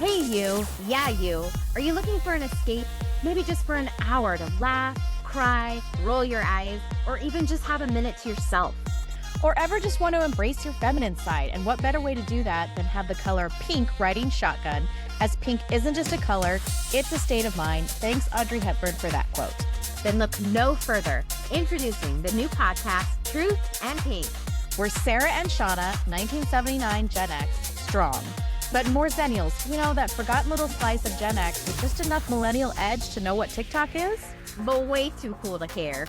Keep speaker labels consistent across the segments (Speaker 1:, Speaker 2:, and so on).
Speaker 1: Hey you, yeah you, are you looking for an escape? Maybe just for an hour to laugh, cry, roll your eyes, or even just have a minute to yourself.
Speaker 2: Or ever just want to embrace your feminine side, and what better way to do that than have the color pink riding shotgun, as pink isn't just a color, it's a state of mind. Thanks Audrey Hepburn for that quote.
Speaker 1: Then look no further. Introducing the new podcast, Truth and Pink.
Speaker 2: We're Sarah and Shauna, 1979 Gen X, strong. But more Zennials, that forgotten little slice of Gen X with just enough millennial edge to know what TikTok is?
Speaker 1: But way too cool to care.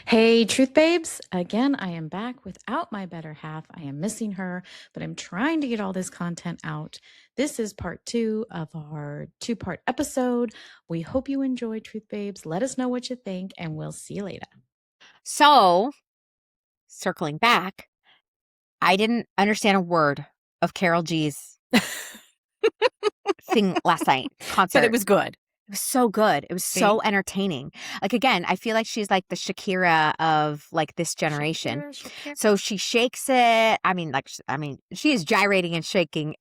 Speaker 3: Hey, Truth Babes. Again, I am back without my better half. I am missing her, but I'm trying to get all this content out. This is part 2 of our 2-part episode. We hope you enjoy Truth Babes. Let us know what you think, and we'll see you later.
Speaker 4: So, circling back, I didn't understand a word of Carol G's thing last night, concert.
Speaker 2: But it was good.
Speaker 4: It was so good. It was so entertaining. Like, again, I feel like she's like the Shakira of like this generation.
Speaker 2: Shakira.
Speaker 4: So she shakes it. She is gyrating and shaking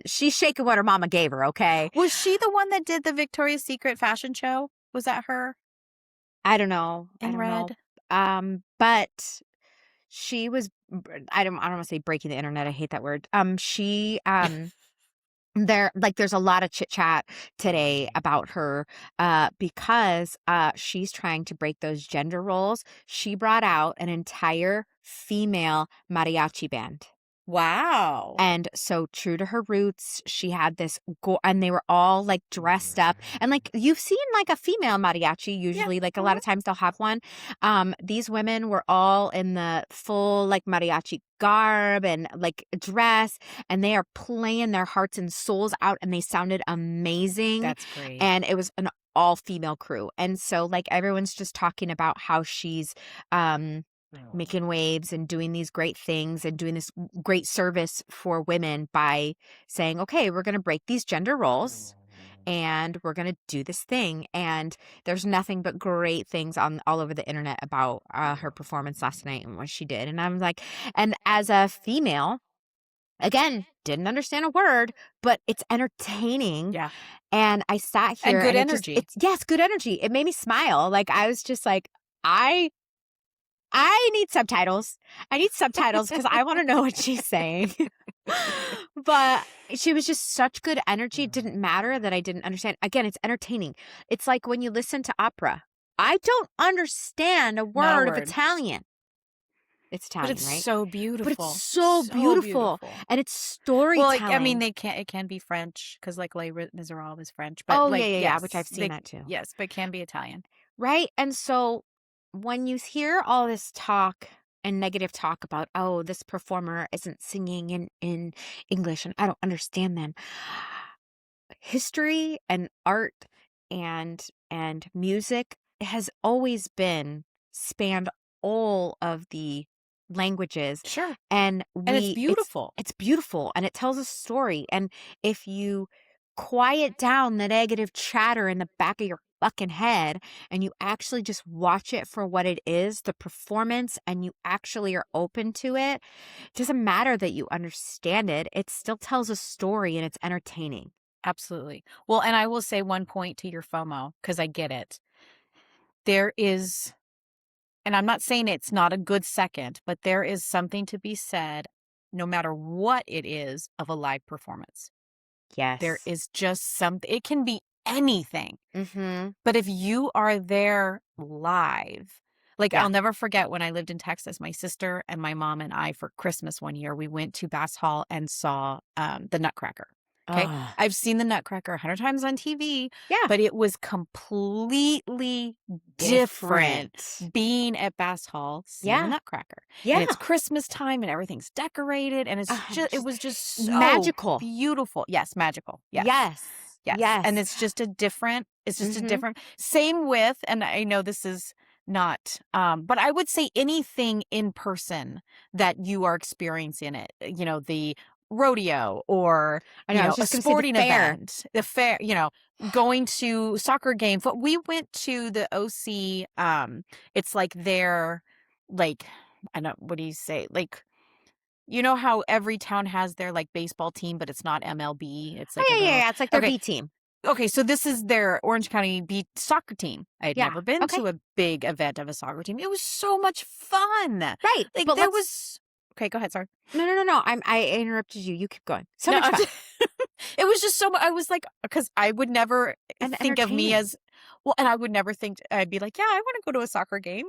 Speaker 4: she's shaking what her mama gave her. Okay.
Speaker 2: Was she the one that did the Victoria's Secret fashion show? Was that her?
Speaker 4: I don't know.
Speaker 2: In red?
Speaker 4: But she was, I don't want to say breaking the internet. I hate that word. There's a lot of chit chat today about her because she's trying to break those gender roles. She brought out an entire female mariachi band.
Speaker 2: Wow.
Speaker 4: And so true to her roots, she had this and they were all like dressed up, and like you've seen like a female mariachi usually, like a lot of times they'll have one. These women were all in the full like mariachi garb and like dress, and they are playing their hearts and souls out, and they sounded amazing.
Speaker 2: That's great.
Speaker 4: And it was an all female crew. And so like everyone's just talking about how she's making waves and doing these great things and doing this great service for women by saying, okay, we're going to break these gender roles and we're going to do this thing. And there's nothing but great things all over the internet about her performance last night and what she did. And I'm like, and as a female, again, didn't understand a word, but it's entertaining.
Speaker 2: Yeah.
Speaker 4: And I sat here.
Speaker 2: And good energy.
Speaker 4: Yes, good energy. It made me smile. Like I was just like, I need subtitles. I need subtitles because I want to know what she's saying. But she was just such good energy. It didn't matter that I didn't understand. Again, it's entertaining. It's like when you listen to opera. I don't understand a word of Italian. It's Italian,
Speaker 2: but it's
Speaker 4: right?
Speaker 2: so beautiful.
Speaker 4: But it's so beautiful. And it's storytelling.
Speaker 2: Well, it can be French because like Les Miserables is French. But
Speaker 4: yeah, which I've seen that too.
Speaker 2: Yes, but it can be Italian.
Speaker 4: Right? And so when you hear all this talk and negative talk about, oh, this performer isn't singing in English and I don't understand them. History and art and music has always been spanned all of the languages.
Speaker 2: Sure.
Speaker 4: And
Speaker 2: it's beautiful.
Speaker 4: It's beautiful and it tells a story. And if you quiet down the negative chatter in the back of your fucking head and you actually just watch it for what it is, the performance, and you actually are open to it, it doesn't matter that you understand it. It still tells a story and it's entertaining.
Speaker 2: Absolutely. Well, and I will say one point to your FOMO because I get it. There is, and I'm not saying it's not a good second, but there is something to be said no matter what it is of a live performance.
Speaker 4: Yes.
Speaker 2: There is just something, it can be anything.
Speaker 4: Mm-hmm.
Speaker 2: But if you are there live, like I'll never forget when I lived in Texas, my sister and my mom and I for Christmas one year, we went to Bass Hall and saw the Nutcracker. Okay.
Speaker 4: Oh.
Speaker 2: I've seen the Nutcracker 100 times on TV.
Speaker 4: Yeah.
Speaker 2: But it was completely different being at Bass Hall seeing the Nutcracker.
Speaker 4: Yeah.
Speaker 2: And it's Christmas time and everything's decorated and it was just so
Speaker 4: magical.
Speaker 2: Beautiful. Yes, magical. Yes.
Speaker 4: Yes.
Speaker 2: Yes. And it's just a different, same with, and I know this is not, but I would say anything in person that you are experiencing it, the rodeo or a sporting event, the fair, going to soccer game. But we went to the OC, it's like their, like, I don't, what do you say? Like You know how every town has their like baseball team, but it's not MLB. It's like a
Speaker 4: Oh, yeah,
Speaker 2: little.
Speaker 4: yeah. It's like their
Speaker 2: Okay.
Speaker 4: B team.
Speaker 2: Okay, so this is their Orange County Beach soccer team. I had
Speaker 4: Yeah.
Speaker 2: never been
Speaker 4: Okay.
Speaker 2: to a big event of a soccer team. It was so much fun.
Speaker 4: Right.
Speaker 2: Like
Speaker 4: But
Speaker 2: there was. Okay, go ahead. Sorry.
Speaker 4: No. I interrupted you. You keep going. So
Speaker 2: No,
Speaker 4: much fun.
Speaker 2: it was just so much. I was like, because I would never
Speaker 4: And
Speaker 2: think of me
Speaker 4: entertaining.
Speaker 2: as well, and I would never think I'd be like, yeah, I want to go to a soccer game.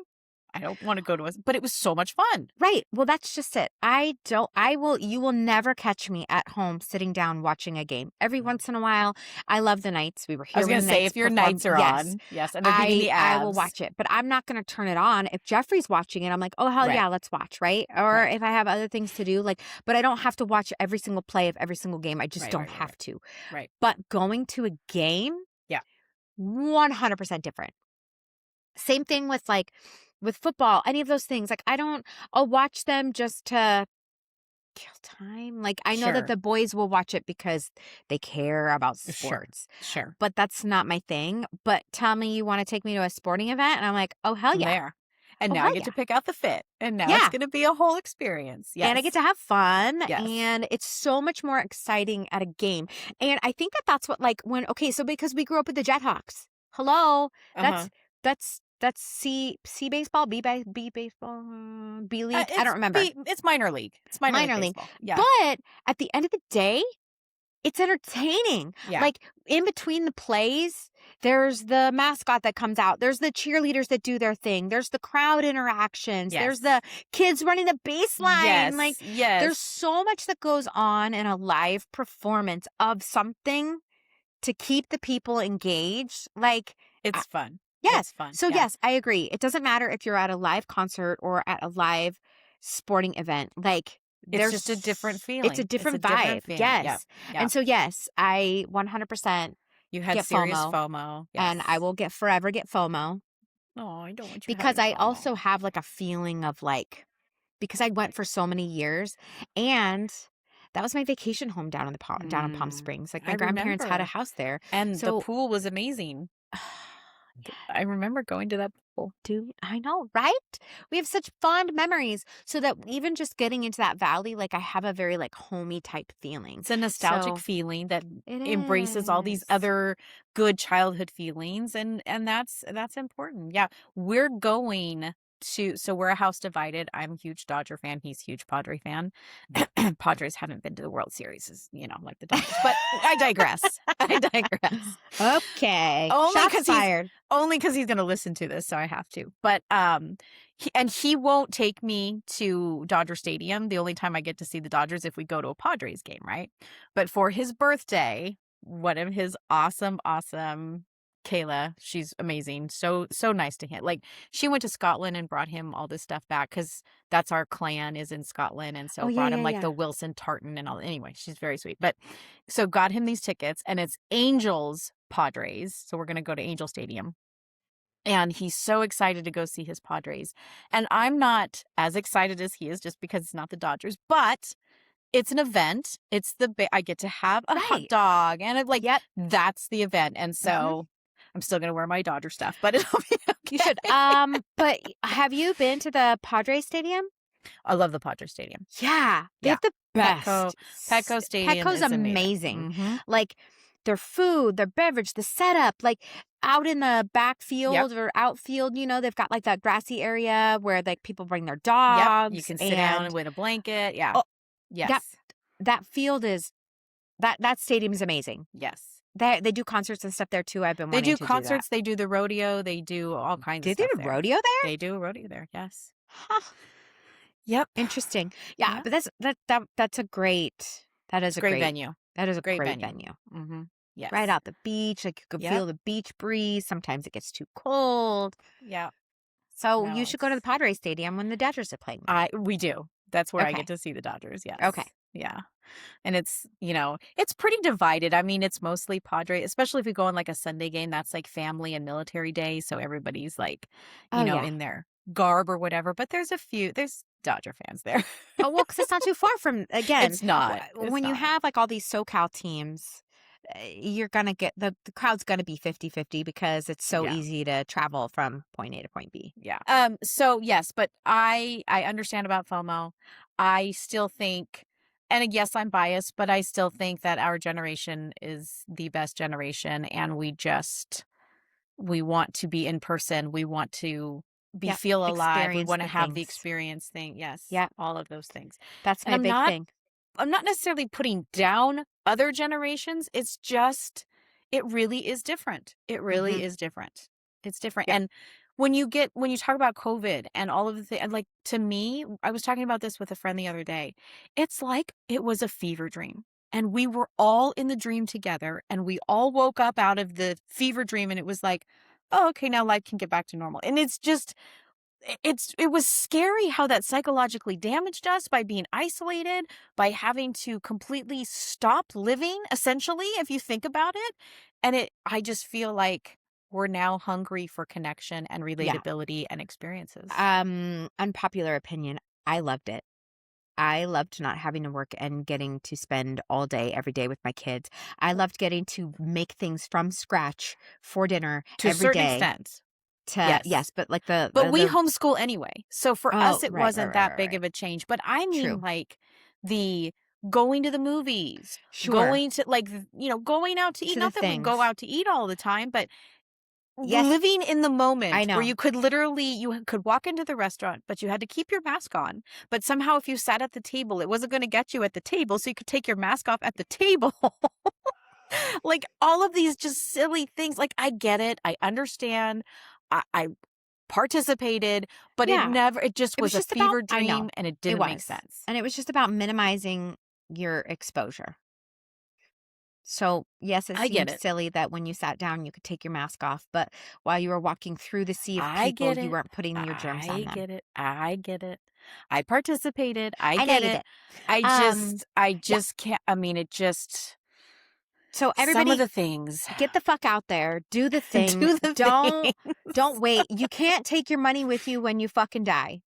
Speaker 2: I don't want to go to a, but it was so much fun.
Speaker 4: Right. Well, that's just it. You will never catch me at home sitting down watching a game. Every once in a while, I love the Knights. We were here.
Speaker 2: I was
Speaker 4: when
Speaker 2: going
Speaker 4: the
Speaker 2: to say,
Speaker 4: Knights
Speaker 2: if your
Speaker 4: performed.
Speaker 2: Knights are
Speaker 4: Yes.
Speaker 2: on, yes, and they're beating the
Speaker 4: I
Speaker 2: Avs.
Speaker 4: will watch it, but I'm not going to turn it on. If Jeffrey's watching it, I'm like, oh, hell
Speaker 2: Right.
Speaker 4: yeah, let's watch, right? Or
Speaker 2: Right.
Speaker 4: if I have other things to do, like, but I don't have to watch every single play of every single game. I just
Speaker 2: Right,
Speaker 4: don't
Speaker 2: right, right,
Speaker 4: have
Speaker 2: right.
Speaker 4: to.
Speaker 2: Right.
Speaker 4: But going to a game,
Speaker 2: Yeah.
Speaker 4: 100% different. Same thing with football, any of those things. Like, I'll watch them just to kill time. Like, I know
Speaker 2: Sure.
Speaker 4: that the boys will watch it because they care about sports,
Speaker 2: Sure.
Speaker 4: but that's not my thing. But tell me you want to take me to a sporting event, and I'm like, oh, hell
Speaker 2: I'm
Speaker 4: yeah.
Speaker 2: there. And
Speaker 4: Oh,
Speaker 2: now
Speaker 4: hell
Speaker 2: I get
Speaker 4: yeah.
Speaker 2: to pick out the fit. And now
Speaker 4: Yeah.
Speaker 2: it's going to be a whole experience. Yes.
Speaker 4: And I get to have fun,
Speaker 2: Yes.
Speaker 4: and it's so much more exciting at a game. And I think that that's what, like, so because we grew up with the Jethawks. Hello, that's C baseball, B baseball, B league. I don't remember.
Speaker 2: It's minor league. It's minor league baseball. Yeah.
Speaker 4: But at the end of the day, it's entertaining.
Speaker 2: Yeah.
Speaker 4: Like, in between the plays, there's the mascot that comes out. There's the cheerleaders that do their thing. There's the crowd interactions.
Speaker 2: Yes.
Speaker 4: There's the kids running the baseline.
Speaker 2: Yes.
Speaker 4: Like,
Speaker 2: yes.
Speaker 4: there's so much that goes on in a live performance of something to keep the people engaged. Like,
Speaker 2: it's fun.
Speaker 4: yes.
Speaker 2: It's fun.
Speaker 4: So
Speaker 2: yeah.
Speaker 4: yes, I agree. It doesn't matter if you're at a live concert or at a live sporting event. Like,
Speaker 2: it's just a different feeling.
Speaker 4: It's a different vibe. Yes.
Speaker 2: Yeah.
Speaker 4: And so yes, I 100%
Speaker 2: you had
Speaker 4: get
Speaker 2: serious
Speaker 4: FOMO.
Speaker 2: FOMO. Yes.
Speaker 4: And I will forever get FOMO.
Speaker 2: Oh, I don't want you
Speaker 4: because I
Speaker 2: having FOMO.
Speaker 4: also have like a feeling of like, because I went for so many years, and that was my vacation home down in Palm Springs. Like, my grandparents had a house there,
Speaker 2: and
Speaker 4: so
Speaker 2: the pool was amazing. I remember going to that pool.
Speaker 4: Dude, I know, right? We have such fond memories. So that even just getting into that valley, like, I have a very like homey type feeling.
Speaker 2: It's a nostalgic
Speaker 4: So-
Speaker 2: feeling that
Speaker 4: It
Speaker 2: embraces all these
Speaker 4: is.
Speaker 2: other good childhood feelings, and that's important. Yeah, we're going to. So we're a house divided. I'm a huge Dodger fan. He's a huge Padre fan. Padres haven't been to the World Series, like the Dodgers. But I digress.
Speaker 4: Okay.
Speaker 2: Only
Speaker 4: Shots
Speaker 2: 'cause he's-
Speaker 4: fired.
Speaker 2: Only because he's going to listen to this, so I have to. But he won't take me to Dodger Stadium. The only time I get to see the Dodgers if we go to a Padres game, right? But for his birthday, one of his awesome Kayla, she's amazing. So nice to him. Like, she went to Scotland and brought him all this stuff back because that's our clan is in Scotland, and so
Speaker 4: Oh, yeah,
Speaker 2: brought him
Speaker 4: yeah,
Speaker 2: like
Speaker 4: yeah.
Speaker 2: the Wilson tartan and all. Anyway, she's very sweet. But so got him these tickets, and it's Angels Padres. So we're gonna go to Angel Stadium. And he's so excited to go see his Padres. And I'm not as excited as he is just because it's not the Dodgers, but it's an event. It's I get to have a hot
Speaker 4: Right.
Speaker 2: dog, and
Speaker 4: Like, yep.
Speaker 2: that's the event. And so I'm still going to wear my Dodger stuff, but it'll be okay.
Speaker 4: You should. But have you been to the Padres Stadium?
Speaker 2: I love the Padres Stadium.
Speaker 4: Yeah. They
Speaker 2: Yeah.
Speaker 4: have the best.
Speaker 2: Petco Stadium
Speaker 4: Petco's
Speaker 2: is
Speaker 4: amazing.
Speaker 2: Mhm.
Speaker 4: Like, their food, their beverage, the setup, like out in the backfield or outfield, they've got like that grassy area where like people bring their dogs.
Speaker 2: Yep. You can sit down
Speaker 4: and
Speaker 2: with a blanket. Yeah.
Speaker 4: Oh,
Speaker 2: yes.
Speaker 4: that field is that stadium is amazing.
Speaker 2: Yes.
Speaker 4: They do concerts and stuff there too. I've been
Speaker 2: They
Speaker 4: wanting
Speaker 2: do
Speaker 4: to
Speaker 2: concerts. They do the rodeo. They do all kinds
Speaker 4: do
Speaker 2: of
Speaker 4: that.
Speaker 2: stuff
Speaker 4: Did they do
Speaker 2: there.
Speaker 4: rodeo there?
Speaker 2: They do a rodeo there. Yes.
Speaker 4: Huh.
Speaker 2: Yep.
Speaker 4: Interesting. Yeah,
Speaker 2: Yeah.
Speaker 4: but that's a great. That is a
Speaker 2: Great
Speaker 4: great
Speaker 2: venue.
Speaker 4: That is a
Speaker 2: Great
Speaker 4: great
Speaker 2: venue.
Speaker 4: venue.
Speaker 2: Mm-hmm. Yes.
Speaker 4: Right out the beach, like you could
Speaker 2: Yep.
Speaker 4: feel the beach breeze. Sometimes it gets too cold.
Speaker 2: Yeah.
Speaker 4: So
Speaker 2: No,
Speaker 4: you should go to the Padres Stadium when the Dodgers are playing.
Speaker 2: We do. That's where I
Speaker 4: Okay.
Speaker 2: get to see the Dodgers. Yes.
Speaker 4: Okay.
Speaker 2: Yeah. And it's, it's pretty divided. I mean, it's mostly Padre, especially if we go on like a Sunday game, that's like family and military day. So everybody's like,
Speaker 4: Oh, yeah.
Speaker 2: in their garb or whatever. But there's Dodger fans there.
Speaker 4: Oh, well, because it's not too far from, again.
Speaker 2: It's not.
Speaker 4: When you have like all these SoCal teams, you're going to get, the crowd's going to be 50-50 because it's so
Speaker 2: Yeah.
Speaker 4: easy to travel from point A to point B.
Speaker 2: Yeah. So yes, but I understand about FOMO. I still think, and yes, I'm biased, but I still think that our generation is the best generation, and we want to be in person. We want to
Speaker 4: Yep.
Speaker 2: feel alive. We
Speaker 4: Experience
Speaker 2: want to
Speaker 4: the
Speaker 2: have the
Speaker 4: things.
Speaker 2: experience thing. Yes,
Speaker 4: Yep.
Speaker 2: all of those things.
Speaker 4: That's
Speaker 2: And
Speaker 4: my big thing.
Speaker 2: I'm not necessarily putting down other generations. It's just, it really is different. It really is different. It's different.
Speaker 4: Yep.
Speaker 2: And when you talk about COVID and all of the things, like, to me, I was talking about this with a friend the other day. It's like it was a fever dream. And we were all in the dream together, and we all woke up out of the fever dream, and it was like, oh, okay, now life can get back to normal. And it's just, it was scary how that psychologically damaged us by being isolated, by having to completely stop living, essentially, if you think about it. And I just feel like we're now hungry for connection and
Speaker 4: Yeah.
Speaker 2: relatability and experiences.
Speaker 4: Unpopular opinion. I loved it. I loved not having to work and getting to spend all day, every day with my kids. I loved getting to make things from scratch for dinner
Speaker 2: To a
Speaker 4: every
Speaker 2: certain
Speaker 4: day.
Speaker 2: extent.
Speaker 4: Yes,
Speaker 2: Yes.
Speaker 4: but like
Speaker 2: But we homeschool anyway. So for us, it
Speaker 4: right,
Speaker 2: wasn't that big of a change. But I mean,
Speaker 4: True.
Speaker 2: like, the going to the movies,
Speaker 4: Sure.
Speaker 2: going to, like, going out to eat.
Speaker 4: To the
Speaker 2: Not that we go
Speaker 4: things.
Speaker 2: out to eat all the time, but
Speaker 4: Yes.
Speaker 2: living in the moment
Speaker 4: I know.
Speaker 2: where you could walk into the restaurant, but you had to keep your mask on. But somehow if you sat at the table, it wasn't going to get you at the table, so you could take your mask off at the table. Like, all of these just silly things. Like, I get it. I understand. I participated, but
Speaker 4: Yeah.
Speaker 2: it just
Speaker 4: It
Speaker 2: was
Speaker 4: was
Speaker 2: a
Speaker 4: just about,
Speaker 2: fever
Speaker 4: I know,
Speaker 2: dream, and it
Speaker 4: it
Speaker 2: didn't make
Speaker 4: was.
Speaker 2: sense.
Speaker 4: And it was just about minimizing your exposure. So, yes, it
Speaker 2: I get
Speaker 4: seemed
Speaker 2: it.
Speaker 4: silly that when you sat down, you could take your mask off, but while you were walking through the sea of
Speaker 2: I
Speaker 4: people,
Speaker 2: get
Speaker 4: you
Speaker 2: it.
Speaker 4: weren't putting your germs on
Speaker 2: I
Speaker 4: them.
Speaker 2: get it. I get it. I participated. I
Speaker 4: I know
Speaker 2: get
Speaker 4: you
Speaker 2: it.
Speaker 4: did.
Speaker 2: I
Speaker 4: Yeah.
Speaker 2: just can't. I mean, it just,
Speaker 4: So
Speaker 2: some of
Speaker 4: everybody,
Speaker 2: the things.
Speaker 4: get the fuck out there, do the thing.
Speaker 2: Do the
Speaker 4: Don't
Speaker 2: things.
Speaker 4: wait. You can't take your money with you when you fucking die.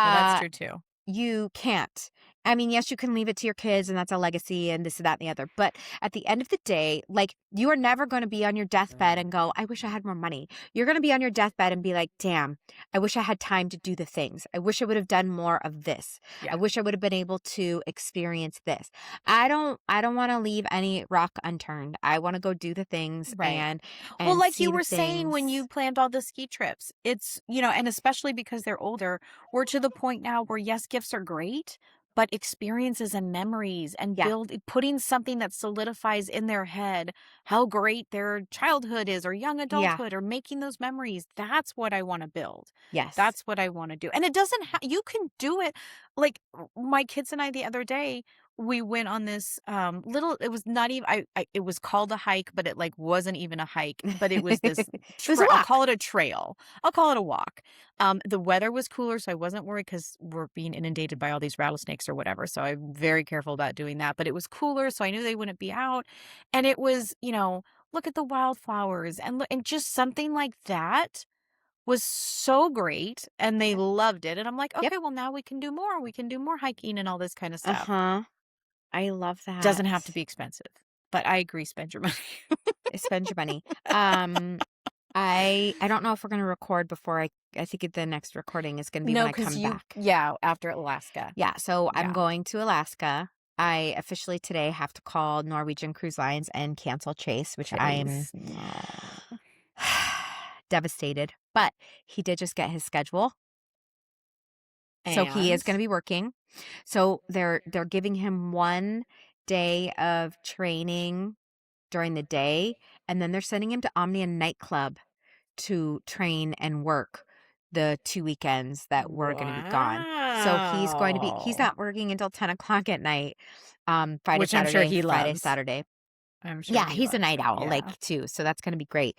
Speaker 2: Well, that's
Speaker 4: Uh
Speaker 2: true too.
Speaker 4: You can't. I mean, yes, you can leave it to your kids and that's a legacy and this, that, and the other. But at the end of the day, like, you are never going to be on your deathbed and go, I wish I had more money. You're going to be on your deathbed and be like, damn, I wish I had time to do the things. I wish I would have done more of this.
Speaker 2: Yeah.
Speaker 4: I wish I would have been able to experience this. I don't want to leave any rock unturned. I want to go do the things
Speaker 2: Right.
Speaker 4: and
Speaker 2: Well, like
Speaker 4: see
Speaker 2: you
Speaker 4: the
Speaker 2: were saying when
Speaker 4: things.
Speaker 2: you planned all the ski trips, it's, and especially because they're older, we're to the point now where, yes, gifts are great, but experiences and memories and
Speaker 4: Yeah.
Speaker 2: putting something that solidifies in their head how great their childhood is, or young adulthood, or making those memories. That's what I want to build.
Speaker 4: Yes.
Speaker 2: That's what I want to do. And it doesn't you can do it. Like, my kids and I the other day, we went on this little, it was not even, it was called a hike, but it, like, wasn't even a hike, but it was this
Speaker 4: It was a
Speaker 2: I'll
Speaker 4: walk.
Speaker 2: call it a trail. I'll call it a walk. The weather was cooler, so I wasn't worried because we're being inundated by all these rattlesnakes or whatever. So I'm very careful about doing that. But it was cooler, so I knew they wouldn't be out. And it was, look at the wildflowers, and just something like that was so great, and they loved it. And I'm like,
Speaker 4: Yep.
Speaker 2: okay, well, now we can do more. We can do more hiking and all this kind of stuff.
Speaker 4: I love that.
Speaker 2: Doesn't have to be expensive, but I agree. Spend your money.
Speaker 4: Spend your money. I don't know if we're going to record before I think the next recording is going to be when I come back.
Speaker 2: Yeah, after Alaska.
Speaker 4: Yeah, so I'm
Speaker 2: Yeah.
Speaker 4: going to Alaska. I officially today have to call Norwegian Cruise Lines and cancel Chase, which I'm devastated. But he did just get his schedule. So he is going to be working. So they're giving him 1 day of training during the day, and then they're sending him to Omnia nightclub to train and work the 2 weekends that we're going to be gone. So he's not working until 10 o'clock at night, Friday,
Speaker 2: Which I'm
Speaker 4: Saturday,
Speaker 2: sure he
Speaker 4: Friday,
Speaker 2: loves.
Speaker 4: Saturday.
Speaker 2: I'm sure.
Speaker 4: Yeah,
Speaker 2: he
Speaker 4: he's a
Speaker 2: loves
Speaker 4: night
Speaker 2: it.
Speaker 4: owl,
Speaker 2: Yeah.
Speaker 4: like, too. So that's going to be great.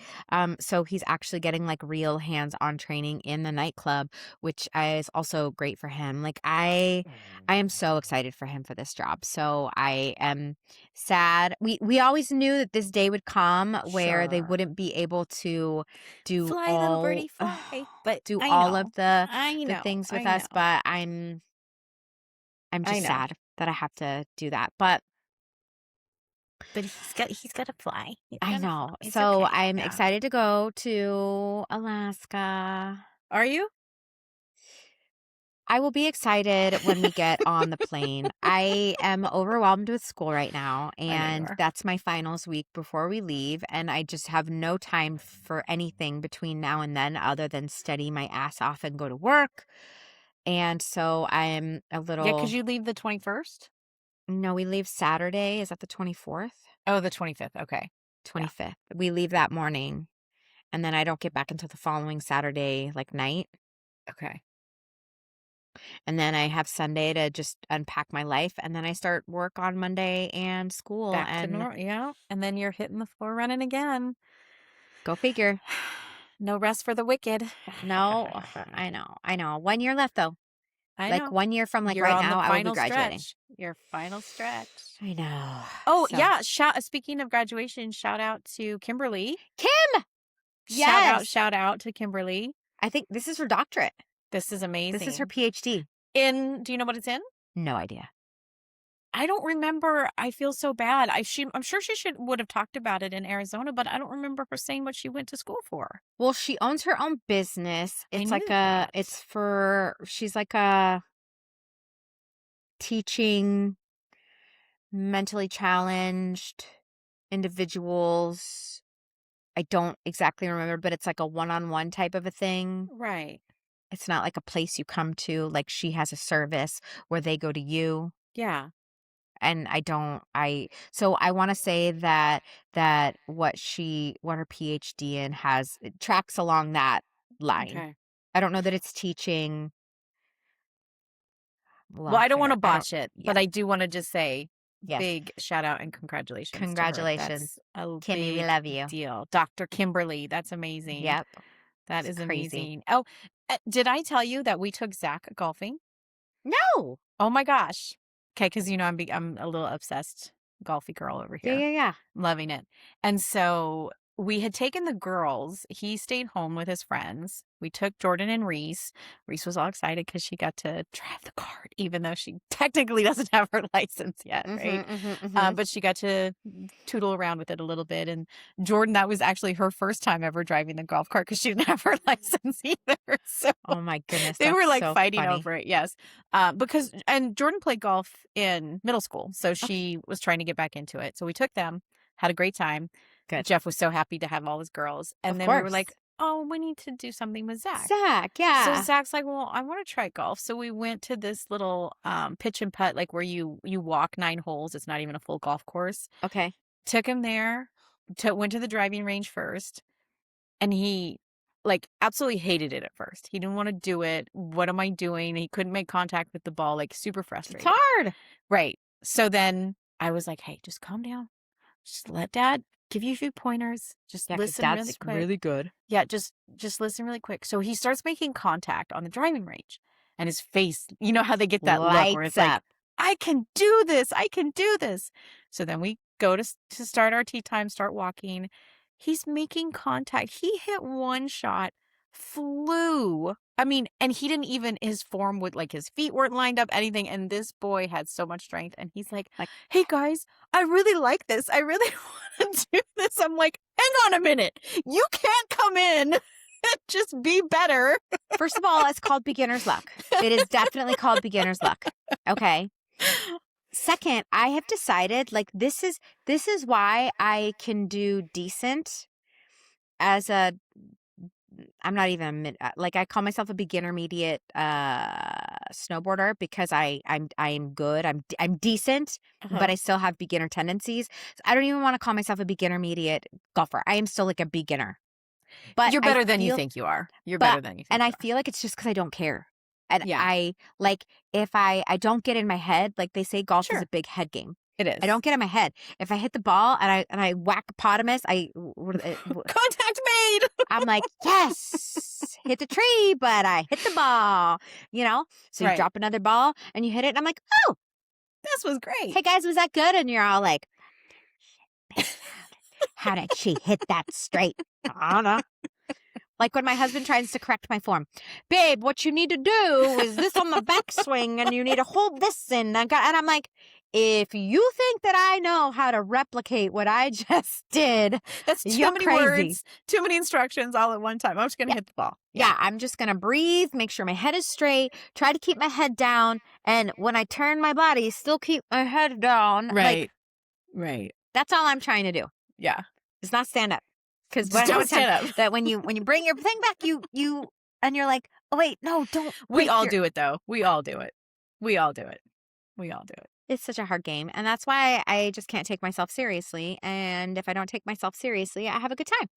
Speaker 4: So he's actually getting, like, real hands-on training in the nightclub, which is also great for him. Like, I am so excited for him for this job. So I am sad. We always knew that this day would come where they
Speaker 2: Sure.
Speaker 4: wouldn't be able to do
Speaker 2: Fly,
Speaker 4: all
Speaker 2: little birdie, fly. But
Speaker 4: do
Speaker 2: I
Speaker 4: all
Speaker 2: know.
Speaker 4: of the
Speaker 2: I know.
Speaker 4: things with
Speaker 2: I
Speaker 4: us,
Speaker 2: know.
Speaker 4: but I'm
Speaker 2: I
Speaker 4: just
Speaker 2: know.
Speaker 4: sad that I have to do that. But
Speaker 2: he's got to fly.
Speaker 4: I know.
Speaker 2: It's
Speaker 4: So
Speaker 2: okay.
Speaker 4: I'm
Speaker 2: Yeah.
Speaker 4: excited to go to Alaska.
Speaker 2: Are you?
Speaker 4: I will be excited when we get on the plane. I am overwhelmed with school right now,
Speaker 2: know you
Speaker 4: and
Speaker 2: are.
Speaker 4: that's my finals week before we leave, and I just have no time for anything between now and then other than study my ass off and go to work. And so I'm a
Speaker 2: Yeah,
Speaker 4: little
Speaker 2: because you leave the 21st?
Speaker 4: No, we leave Saturday. Is that the 24th?
Speaker 2: Oh, the 25th. Okay.
Speaker 4: 25th. We leave that morning, and then I don't get back until the following Saturday, like, night.
Speaker 2: Okay.
Speaker 4: And then I have Sunday to just unpack my life, and then I start work on Monday and school,
Speaker 2: Back to
Speaker 4: and
Speaker 2: normal. Yeah. And then you're hitting the floor running again.
Speaker 4: go figure.
Speaker 2: No rest for the wicked.
Speaker 4: No, I know. 1 year left, though.
Speaker 2: I
Speaker 4: Like,
Speaker 2: know.
Speaker 4: 1 year from, like,
Speaker 2: You're
Speaker 4: right
Speaker 2: on the
Speaker 4: now, I will be
Speaker 2: final
Speaker 4: graduating.
Speaker 2: stretch. Your final stretch.
Speaker 4: I know.
Speaker 2: Oh,
Speaker 4: So
Speaker 2: yeah. Speaking of graduation, shout out to Kimberly.
Speaker 4: Kim! Yes!
Speaker 2: Shout out to Kimberly.
Speaker 4: I think this is her doctorate.
Speaker 2: This is amazing.
Speaker 4: This is her PhD.
Speaker 2: Do you know what it's in?
Speaker 4: No idea.
Speaker 2: I don't remember. I feel so bad. I'm sure she would have talked about it in Arizona, but I don't remember her saying what she went to school for.
Speaker 4: Well, she owns her own business.
Speaker 2: I
Speaker 4: It's
Speaker 2: knew
Speaker 4: like
Speaker 2: that.
Speaker 4: she's like a teaching mentally challenged individuals. I don't exactly remember, but it's like a one-on-one type of a thing.
Speaker 2: Right.
Speaker 4: It's not like a place you come to. Like, she has a service where they go to you.
Speaker 2: Yeah.
Speaker 4: And so I want to say that what her PhD in it tracks along that line.
Speaker 2: Okay.
Speaker 4: I don't know that it's teaching.
Speaker 2: Well, I don't want to
Speaker 4: welfare.
Speaker 2: botch it, but I do want to just say
Speaker 4: Yes.
Speaker 2: big shout out and congratulations. to her.
Speaker 4: Congratulations.
Speaker 2: That's a
Speaker 4: Kimmy, we
Speaker 2: big
Speaker 4: love you.
Speaker 2: deal. Dr. Kimberly. That's amazing.
Speaker 4: Yep.
Speaker 2: That
Speaker 4: It's
Speaker 2: is
Speaker 4: crazy.
Speaker 2: amazing. Oh, did I tell you that we took Zach golfing?
Speaker 4: No.
Speaker 2: Oh my gosh. Okay, because I'm a little obsessed golfy girl over here.
Speaker 4: Yeah.
Speaker 2: Loving it. And so we had taken the girls. He stayed home with his friends. We took Jordan and Reese. Reese was all excited because she got to drive the cart, even though she technically doesn't have her license yet, right? But she got to tootle around with it a little bit. And Jordan, that was actually her first time ever driving the golf cart because she didn't have her license either. So
Speaker 4: Oh my goodness.
Speaker 2: they were
Speaker 4: that's
Speaker 2: like
Speaker 4: so
Speaker 2: fighting
Speaker 4: funny.
Speaker 2: over it. Yes. And Jordan played golf in middle school. So she was trying to get back into it. So we took them, had a great time.
Speaker 4: Good.
Speaker 2: Jeff was so happy to have all his girls. And
Speaker 4: Of
Speaker 2: then we were
Speaker 4: course.
Speaker 2: like, oh, we need to do something with Zach.
Speaker 4: Zach, yeah.
Speaker 2: So Zach's like, well, I want to try golf. So we went to this little pitch and putt, like where you walk 9 holes. It's not even a full golf course.
Speaker 4: Okay.
Speaker 2: Took him there, went to the driving range first. And he like absolutely hated it at first. He didn't want to do it. What am I doing? He couldn't make contact with the ball, like super frustrated.
Speaker 4: It's hard.
Speaker 2: Right. So then I was like, hey, just calm down. Just let Dad give you a few pointers. Just listen really quick.
Speaker 4: really good.
Speaker 2: Yeah, just listen really quick. So he starts making contact on the driving range, and his face, you know how they get that look where it's
Speaker 4: Lights
Speaker 2: like,
Speaker 4: up.
Speaker 2: I can do this. I can do this. So then we go to start our tee time, start walking. He's making contact. He hit one shot, flew. I mean, and he didn't even, his form with like his feet weren't lined up, anything. And this boy had so much strength. And he's like, hey guys, I really like this. I really want to do this. I'm like, hang on a minute. You can't come in. Just be better.
Speaker 4: First of all, it's called beginner's luck. It is definitely called beginner's luck. Okay. Second, I have decided like this is why I can do decent as I'm not even like I call myself a beginner intermediate snowboarder because I'm good. I'm decent, but I still have beginner tendencies. So I don't even want to call myself a beginner intermediate golfer. I am still like a beginner. But
Speaker 2: you're better than you think you are. You're better than you think.
Speaker 4: And
Speaker 2: you
Speaker 4: I feel like it's just because I don't care. And
Speaker 2: Yeah.
Speaker 4: I like if I don't get in my head, like they say golf is
Speaker 2: Sure.
Speaker 4: a big head game.
Speaker 2: It is.
Speaker 4: I don't get in my head. If I hit the ball and I whack a potamus,
Speaker 2: Contact made.
Speaker 4: I'm like, yes, hit the tree, but I hit the ball, you know? So you
Speaker 2: Right.
Speaker 4: drop another ball and you hit it. And I'm like, oh,
Speaker 2: This was great.
Speaker 4: hey guys, was that good? And you're all like, how did she hit that straight? I don't know. Like when my husband tries to correct my form. Babe, what you need to do is this on the backswing and you need to hold this in. And I'm like, if you think that I know how to replicate what I just did,
Speaker 2: That's too
Speaker 4: you're
Speaker 2: many
Speaker 4: crazy.
Speaker 2: words, too many instructions all at one time. I'm just going to hit the ball.
Speaker 4: Yeah, I'm just going to breathe, make sure my head is straight, try to keep my head down. And when I turn my body, still keep my head down.
Speaker 2: Right.
Speaker 4: That's all I'm trying to do.
Speaker 2: Yeah.
Speaker 4: It's not stand up. Because
Speaker 2: Just don't stand up.
Speaker 4: that when you bring your thing back, you and you're like, oh wait, no, don't.
Speaker 2: We all do it though. We all do it.
Speaker 4: It's such a hard game, and that's why I just can't take myself seriously. And if I don't take myself seriously, I have a good time.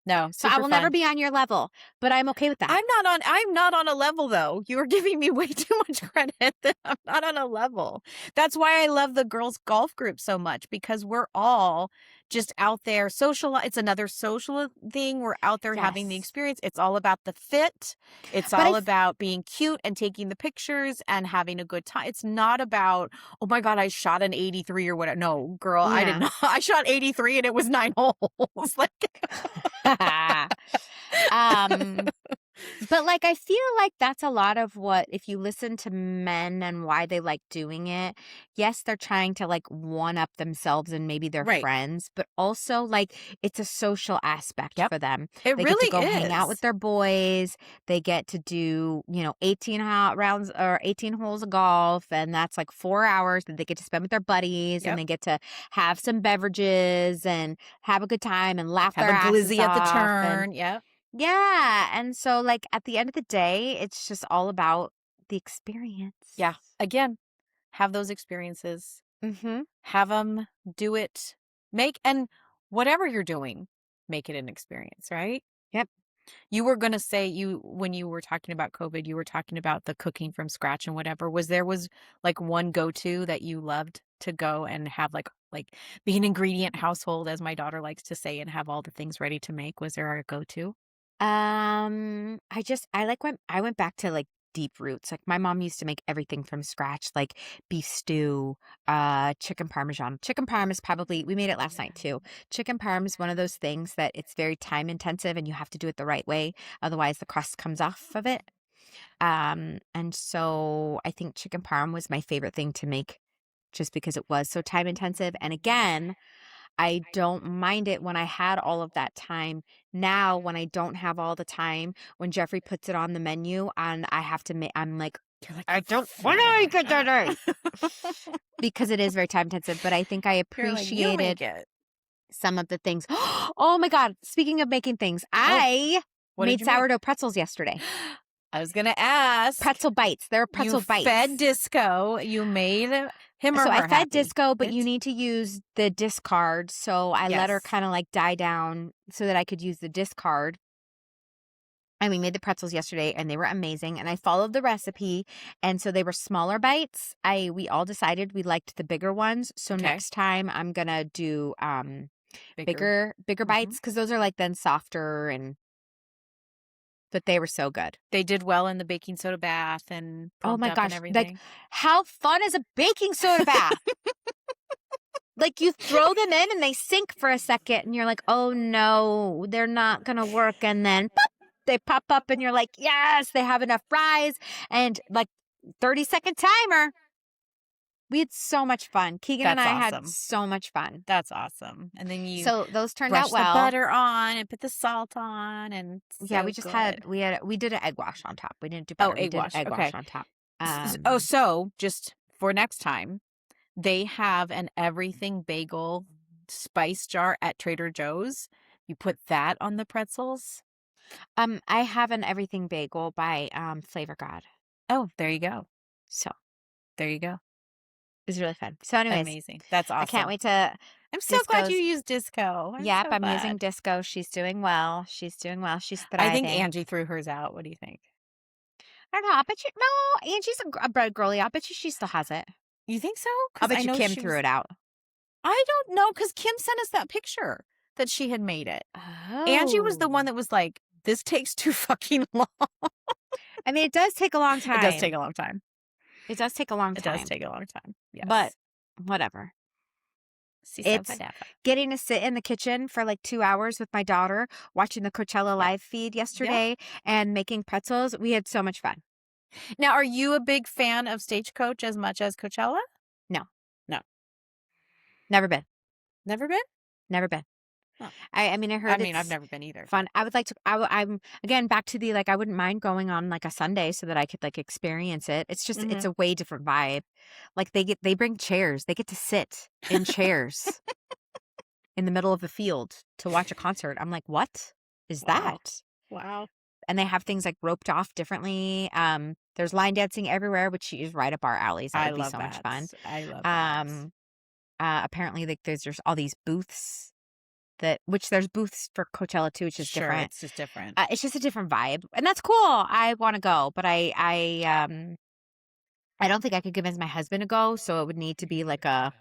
Speaker 2: No,
Speaker 4: So I will never be on your level, but I'm okay with that.
Speaker 2: I'm not on a level though. You are giving me way too much credit that I'm not on a level. That's why I love the girls golf group so much, because we're all just out there social. It's another social thing. We're out there having the
Speaker 4: Yes.
Speaker 2: experience. It's all about the fit. It's
Speaker 4: But
Speaker 2: all about being cute and taking the pictures and having a good time. It's not about, oh my God, I shot an 83 or whatever. No, girl, I did
Speaker 4: Yeah.
Speaker 2: not. I shot 83 and it was 9 holes. Like,
Speaker 4: But like, I feel like that's a lot of what, if you listen to men and why they like doing it, yes, they're trying to like one up themselves and maybe their
Speaker 2: Right.
Speaker 4: friends, but also like it's a social aspect
Speaker 2: Yep.
Speaker 4: for them.
Speaker 2: it
Speaker 4: They
Speaker 2: really
Speaker 4: get to go
Speaker 2: is.
Speaker 4: hang out with their boys. They get to do, 18 rounds or 18 holes of golf. And that's like 4 hours that they get to spend with their buddies.
Speaker 2: Yep.
Speaker 4: And they get to have some beverages and have a good time and laugh
Speaker 2: Have
Speaker 4: their
Speaker 2: a
Speaker 4: asses
Speaker 2: glizzy at the
Speaker 4: off and-
Speaker 2: turn. Yep.
Speaker 4: yeah. And so, like, at the end of the day, it's just all about the experience.
Speaker 2: Yeah. Again, have those experiences.
Speaker 4: Mm-hmm.
Speaker 2: Have them do it. And whatever you're doing, make it an experience, right?
Speaker 4: Yep.
Speaker 2: You were going to say when you were talking about COVID, you were talking about the cooking from scratch and whatever. Was like one go-to that you loved to go and have like be an ingredient household, as my daughter likes to say, and have all the things ready to make? Was there a go-to?
Speaker 4: I went back to like deep roots. Like my mom used to make everything from scratch, like beef stew, chicken parmesan. Chicken parm is probably, we made it last night too. Chicken parm is one of those things that it's very time intensive and you have to do it the right way. Otherwise the crust comes off of it. And so I think chicken parm was my favorite thing to make just because it was so time intensive. And again, I don't mind it when I had all of that time. Now, when I don't have all the time, when Jeffrey puts it on the menu and I have to make, I'm like,
Speaker 2: You're like,
Speaker 4: I don't want to make it today. Because it is very time intensive. But I think I
Speaker 2: You're like, you make
Speaker 4: appreciated
Speaker 2: it.
Speaker 4: some of the things. Oh my God. Speaking of making things, I
Speaker 2: What did
Speaker 4: made
Speaker 2: you make?
Speaker 4: sourdough pretzels yesterday.
Speaker 2: I was gonna ask.
Speaker 4: Pretzel bites. They're pretzel
Speaker 2: you
Speaker 4: bites.
Speaker 2: fed Disco. You made him or
Speaker 4: So
Speaker 2: her
Speaker 4: I fed
Speaker 2: happy.
Speaker 4: Disco, but you
Speaker 2: It-
Speaker 4: need to use the discard. So I let her
Speaker 2: Yes.
Speaker 4: kind of like die down so that I could use the discard. And we made the pretzels yesterday and they were amazing. And I followed the recipe. And so they were smaller bites. We all decided we liked the bigger ones. So
Speaker 2: Okay.
Speaker 4: next time I'm going to do bigger bites because those are like then softer but they were so good.
Speaker 2: They did well in the baking soda bath and
Speaker 4: Oh my
Speaker 2: pumped up and
Speaker 4: gosh,
Speaker 2: everything.
Speaker 4: like how fun is a baking soda bath? Like you throw them in and they sink for a second and you're like, oh no, they're not going to work. And then pop, they pop up and you're like, yes, they have enough fries and like 30-second timer. We had so much fun. Keegan and
Speaker 2: That's
Speaker 4: I had
Speaker 2: awesome.
Speaker 4: so much fun.
Speaker 2: That's awesome. And then you
Speaker 4: So those turned
Speaker 2: brush
Speaker 4: out well.
Speaker 2: the butter on and put the salt on and
Speaker 4: Yeah,
Speaker 2: so
Speaker 4: we just
Speaker 2: good.
Speaker 4: we did an egg wash on top. We didn't do butter.
Speaker 2: egg
Speaker 4: we did
Speaker 2: wash.
Speaker 4: egg
Speaker 2: Okay.
Speaker 4: wash on top.
Speaker 2: So just for next time, they have an everything bagel spice jar at Trader Joe's. You put that on the pretzels.
Speaker 4: I have an everything bagel by Flavor God.
Speaker 2: Oh, there you go.
Speaker 4: So
Speaker 2: There you go.
Speaker 4: it was really fun. So anyways,
Speaker 2: Amazing. That's awesome.
Speaker 4: I can't wait to
Speaker 2: I'm so glad you
Speaker 4: Disco's-
Speaker 2: used Disco.
Speaker 4: Yep,
Speaker 2: so
Speaker 4: I'm using
Speaker 2: glad.
Speaker 4: Disco. She's doing well. She's thriving.
Speaker 2: I think Angie threw hers out. What do you think?
Speaker 4: I don't know. I bet you. No, Angie's a bread girly. I bet you she still has it.
Speaker 2: You think so?
Speaker 4: I bet you Kim threw it out.
Speaker 2: I don't know, because Kim sent us that picture that she had made it. Angie was the one that was like, this takes too fucking long.
Speaker 4: I mean, it does take a long time.
Speaker 2: It does take a long time.
Speaker 4: It does take a long
Speaker 2: It
Speaker 4: time.
Speaker 2: does take a long time. Yes.
Speaker 4: But whatever. It's getting to sit in the kitchen for like 2 hours with my daughter, watching the Coachella live feed yesterday and making pretzels. We had so much fun.
Speaker 2: Now, are you a big fan of Stagecoach as much as Coachella?
Speaker 4: Never been.
Speaker 2: Never been?
Speaker 4: Never been.
Speaker 2: Huh.
Speaker 4: I mean, I heard
Speaker 2: I've
Speaker 4: it's
Speaker 2: never been either.
Speaker 4: fun. I would like to. I'm again back to the like. I wouldn't mind going on like a Sunday so that I could like experience it. It's just it's a way different vibe. Like they bring chairs. They get to sit in chairs in the middle of the field to watch a concert. I'm like, what is
Speaker 2: Wow.
Speaker 4: that?
Speaker 2: Wow.
Speaker 4: And they have things like roped off differently. There's line dancing everywhere, which is right up our alleys. That
Speaker 2: I
Speaker 4: would be
Speaker 2: love
Speaker 4: so much
Speaker 2: that.
Speaker 4: fun.
Speaker 2: I love that.
Speaker 4: Apparently, like there's all these booths there's booths for Coachella too, which is
Speaker 2: Sure,
Speaker 4: different.
Speaker 2: it's just different.
Speaker 4: It's just a different vibe, and that's cool. I want to go, but I don't think I could convince my husband to go. So it would need to be like a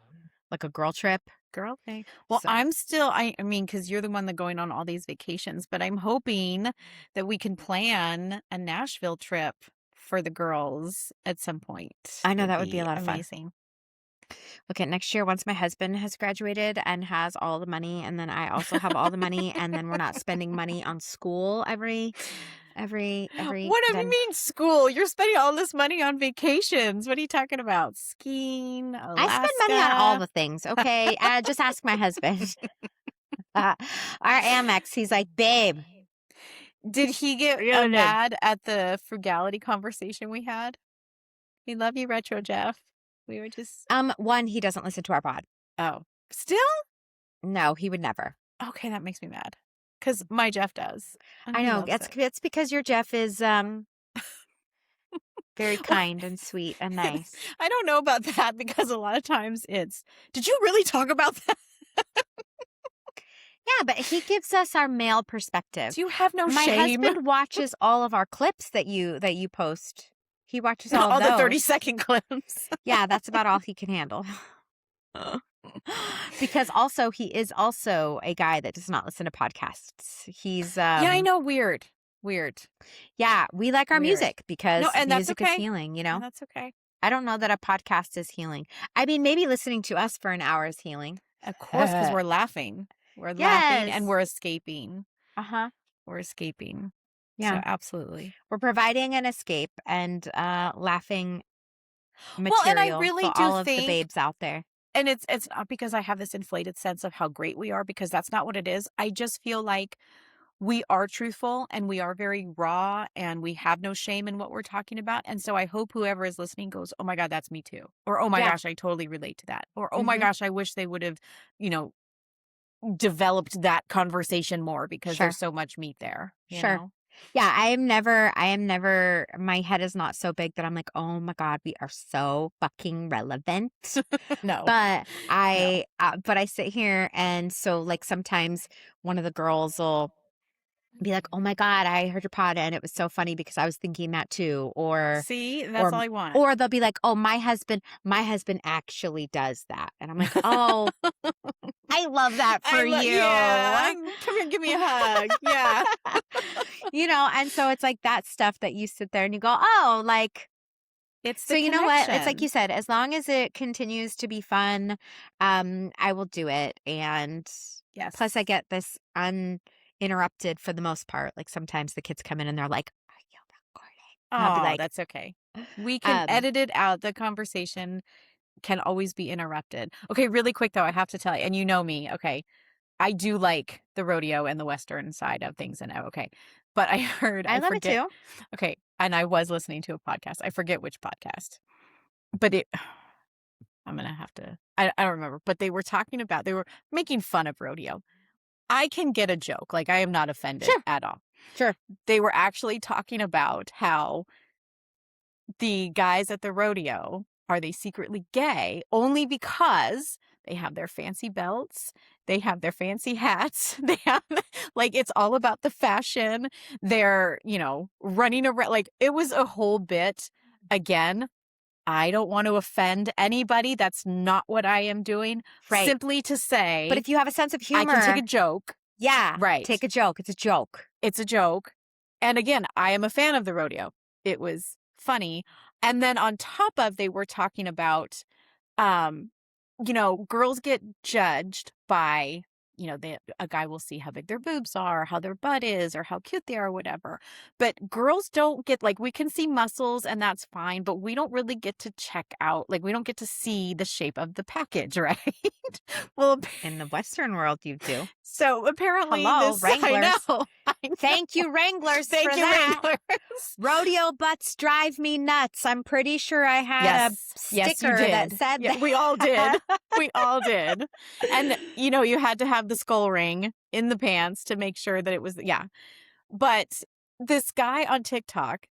Speaker 4: girl trip.
Speaker 2: Girl thing. Well,
Speaker 4: So-
Speaker 2: I'm still, I mean, because you're the one that going on all these vacations, but I'm hoping that we can plan a Nashville trip for the girls at some point.
Speaker 4: I know that would be a lot of fun.
Speaker 2: amazing.
Speaker 4: Okay, next year once my husband has graduated and has all the money, and then I also have all the money, and then we're not spending money on school every.
Speaker 2: What do you
Speaker 4: then-
Speaker 2: mean school? You're spending all this money on vacations. What are you talking about? Skiing, Alaska?
Speaker 4: I spend money on all the things. Okay, just ask my husband. Our Amex, he's like, babe.
Speaker 2: Did he get
Speaker 4: Yeah, I did.
Speaker 2: mad at the frugality conversation we had? We love you, Retro Jeff. We were just
Speaker 4: One, he doesn't listen to our pod.
Speaker 2: still
Speaker 4: No, he would never.
Speaker 2: okay. That makes me mad because my Jeff does. and
Speaker 4: I
Speaker 2: he
Speaker 4: know
Speaker 2: loves it.
Speaker 4: it's because your Jeff is very kind and sweet and nice.
Speaker 2: I don't know about that because a lot of times it's. Did you really talk about that?
Speaker 4: Yeah, but he gives us our male perspective.
Speaker 2: Do you have no
Speaker 4: My
Speaker 2: shame?
Speaker 4: husband watches all of our clips that you post. He watches all,
Speaker 2: all
Speaker 4: of
Speaker 2: the
Speaker 4: those.
Speaker 2: 30-second clips.
Speaker 4: Yeah, that's about all he can handle. Because also he is also a guy that does not listen to podcasts. He's
Speaker 2: yeah, I know. Weird.
Speaker 4: Yeah, we like our
Speaker 2: Weird.
Speaker 4: music because
Speaker 2: No, and that's
Speaker 4: music
Speaker 2: okay.
Speaker 4: is healing, you know?
Speaker 2: That's okay.
Speaker 4: I don't know that a podcast is healing. I mean, maybe listening to us for an hour is healing.
Speaker 2: Of course, because we're laughing. We're laughing
Speaker 4: Yes.
Speaker 2: and we're escaping.
Speaker 4: Uh-huh.
Speaker 2: We're escaping.
Speaker 4: Yeah.
Speaker 2: So absolutely.
Speaker 4: We're providing an escape and laughing
Speaker 2: Well,
Speaker 4: material
Speaker 2: and I really
Speaker 4: for
Speaker 2: do
Speaker 4: all of the
Speaker 2: think-
Speaker 4: babes out there.
Speaker 2: And it's not because I have this inflated sense of how great we are, because that's not what it is. I just feel like we are truthful and we are very raw and we have no shame in what we're talking about. And so I hope whoever is listening goes, oh my God, that's me too. Or, oh my
Speaker 4: Yeah.
Speaker 2: gosh, I totally relate to that. Or, oh my
Speaker 4: Mhm.
Speaker 2: gosh, I wish they would have, developed that conversation more because
Speaker 4: Sure.
Speaker 2: there's so much meat there. you
Speaker 4: Sure.
Speaker 2: know?
Speaker 4: Yeah, I am never, my head is not so big that I'm like, oh my God, we are so fucking relevant.
Speaker 2: No.
Speaker 4: But but I sit here and so like sometimes one of the girls will be like, oh my God, I heard your pod and it was so funny because I was thinking that too. Or
Speaker 2: See, that's all I want.
Speaker 4: or they'll be like, oh, my husband actually does that. And I'm like, oh, I love that for you.
Speaker 2: Yeah. Come here, give me a hug. Yeah.
Speaker 4: And so it's like that stuff that you sit there and you go, oh, like,
Speaker 2: It's
Speaker 4: so
Speaker 2: the
Speaker 4: you know what? It's like
Speaker 2: connection.
Speaker 4: you said, as long as it continues to be fun, I will do it. And
Speaker 2: Yes.
Speaker 4: plus I get this uninterrupted for the most part. Like sometimes the kids come in and they're like, are you recording? And I'll be
Speaker 2: Oh,
Speaker 4: like,
Speaker 2: that's okay. We can
Speaker 4: Um,
Speaker 2: edit it out. The conversation can always be interrupted. Okay, really quick though, I have to tell you, and you know me, okay, I do like the rodeo and the Western side of things, and okay, but I heard,
Speaker 4: I love it
Speaker 2: forget,
Speaker 4: too.
Speaker 2: okay, and I was listening to a podcast. I forget which podcast, but I'm gonna have to. I don't remember, but they were talking about. They were making fun of rodeo. I can get a joke, like I am not offended
Speaker 4: Sure.
Speaker 2: at all.
Speaker 4: Sure.
Speaker 2: They were actually talking about how the guys at the rodeo are they secretly gay only because they have their fancy belts, they have their fancy hats, they have like it's all about the fashion. They're, running around like it was a whole bit. Again, I don't want to offend anybody. That's not what I am doing.
Speaker 4: Right.
Speaker 2: Simply to say,
Speaker 4: But if you have a sense of
Speaker 2: I
Speaker 4: humor,
Speaker 2: can take a joke.
Speaker 4: yeah,
Speaker 2: Right.
Speaker 4: take a joke. It's a joke.
Speaker 2: It's a joke. And again, I am a fan of the rodeo. It was funny. And then on top of, they were talking about, girls get judged by a guy will see how big their boobs are, how their butt is, or how cute they are, or whatever. But girls don't get, like, we can see muscles and that's fine, but we don't really get to check out, like, we don't get to see the shape of the package, right? Well,
Speaker 4: In the Western world, you do.
Speaker 2: so apparently
Speaker 4: Hello,
Speaker 2: this,
Speaker 4: Wranglers.
Speaker 2: I know.
Speaker 4: Thank you, Wranglers,
Speaker 2: Thank
Speaker 4: for
Speaker 2: you,
Speaker 4: that.
Speaker 2: Wranglers.
Speaker 4: Rodeo butts drive me nuts. I'm pretty sure I had a
Speaker 2: Yes, you
Speaker 4: sticker that
Speaker 2: did.
Speaker 4: said
Speaker 2: Yeah,
Speaker 4: that.
Speaker 2: we all did. We all did. And, you had to have the skull ring in the pants to make sure that it was, yeah. But this guy on TikTok,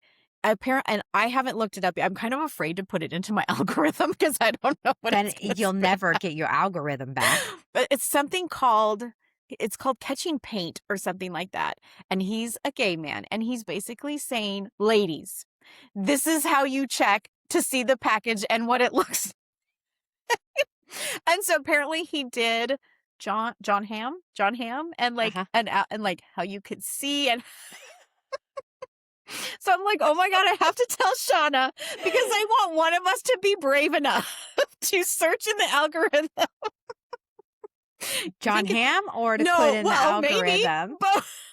Speaker 2: apparently, and I haven't looked it up. I'm kind of afraid to put it into my algorithm because I don't know what
Speaker 4: Then
Speaker 2: it's gonna
Speaker 4: you'll
Speaker 2: spit
Speaker 4: never
Speaker 2: out.
Speaker 4: get your algorithm back.
Speaker 2: But it's called catching paint or something like that. And he's a gay man. And he's basically saying, ladies, this is how you check to see the package and what it looks like. And so apparently he did John Hamm, and like, and like how you could see. And so I'm like, oh my God, I have to tell Shauna because I want one of us to be brave enough to search in the algorithm.
Speaker 4: John Hamm or to
Speaker 2: No,
Speaker 4: put in
Speaker 2: well,
Speaker 4: the
Speaker 2: maybe
Speaker 4: algorithm?
Speaker 2: both.